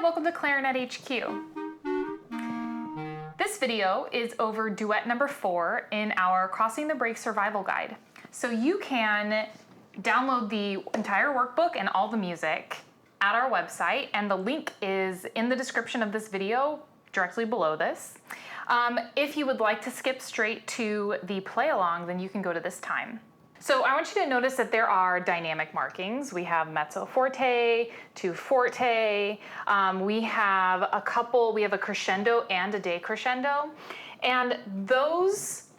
welcome to Clarinet HQ. This video is over duet number 4 in our Crossing the Break Survival Guide. So you can download the entire workbook and all the music at our website, and the link is in the description of this video directly below this. If you would like to skip straight to the play along, then you can go to this time. So I want you to notice that there are dynamic markings. We have mezzo forte to forte. We have a crescendo and a decrescendo. And those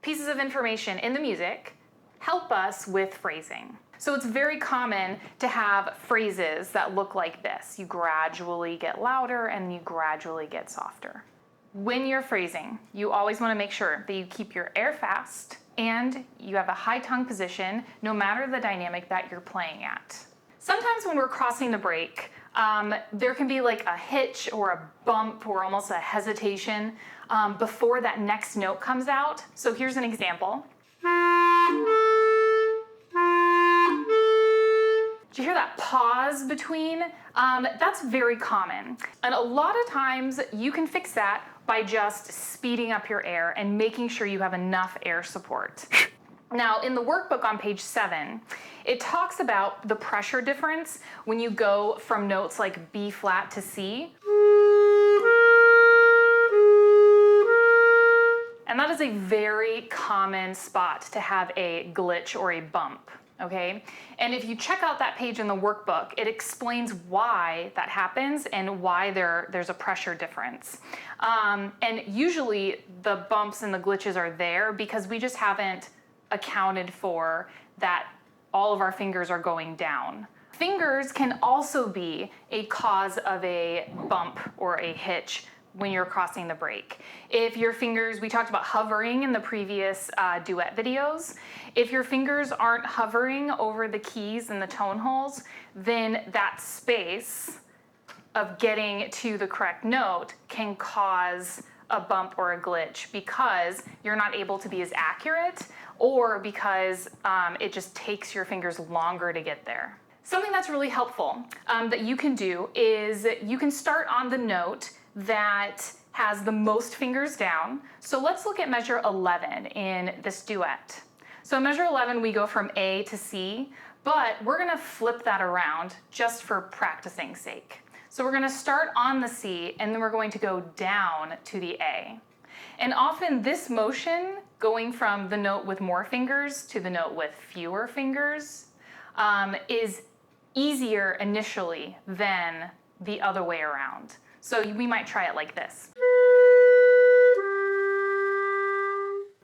pieces of information in the music help us with phrasing. So it's very common to have phrases that look like this. You gradually get louder and you gradually get softer. When you're phrasing, you always want to make sure that you keep your air fast and you have a high tongue position no matter the dynamic that you're playing at. Sometimes when we're crossing the break, there can be like a hitch or a bump or almost a hesitation before that next note comes out. So here's an example. Did you hear that pause between? That's very common. And a lot of times you can fix that by just speeding up your air and making sure you have enough air support. Now, in the workbook on page 7, it talks about the pressure difference when you go from notes like B flat to C. And that is a very common spot to have a glitch or a bump. Okay, and if you check out that page in the workbook, it explains why that happens and why there's a pressure difference. And usually the bumps and the glitches are there because we just haven't accounted for that all of our fingers are going down. Fingers can also be a cause of a bump or a hitch when you're crossing the break. If your fingers, we talked about hovering in the previous duet videos, if your fingers aren't hovering over the keys and the tone holes, then that space of getting to the correct note can cause a bump or a glitch because you're not able to be as accurate or because it just takes your fingers longer to get there. Something that's really helpful that you can do is you can start on the note that has the most fingers down. So let's look at measure 11 in this duet. So in measure 11, we go from A to C, but we're gonna flip that around just for practicing's sake. So we're gonna start on the C and then we're going to go down to the A. And often this motion, going from the note with more fingers to the note with fewer fingers, is easier initially than the other way around. So we might try it like this.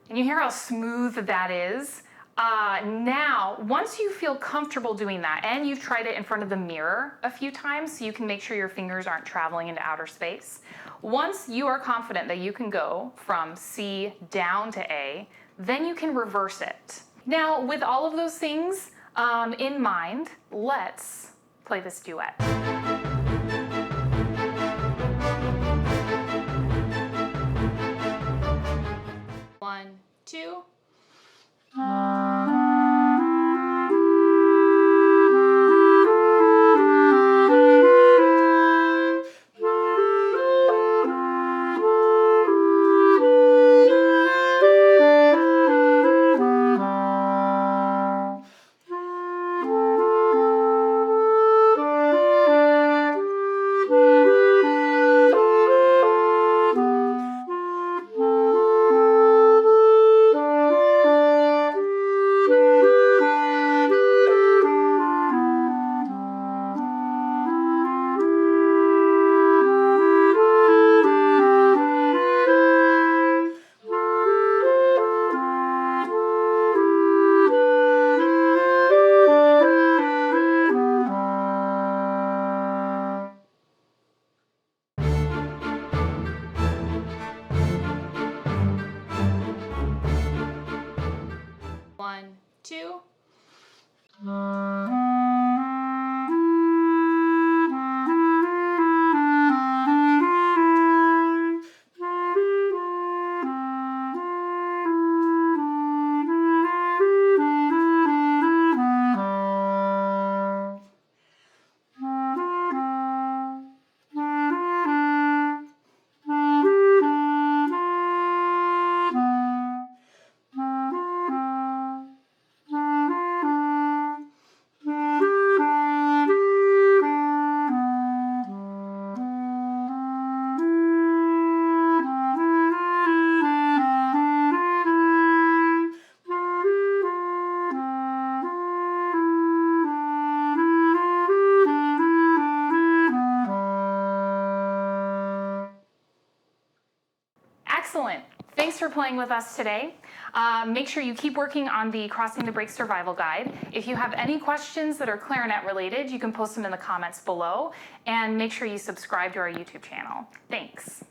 And you hear how smooth that is? Now, once you feel comfortable doing that, and you've tried it in front of the mirror a few times so you can make sure your fingers aren't traveling into outer space, once you are confident that you can go from C down to A, then you can reverse it. Now, with all of those things in mind, let's play this duet. One, two. One, two. Excellent. Thanks for playing with us today. Make sure you keep working on the Crossing the Breaks Survival Guide. If you have any questions that are clarinet related, you can post them in the comments below, and make sure you subscribe to our YouTube channel. Thanks.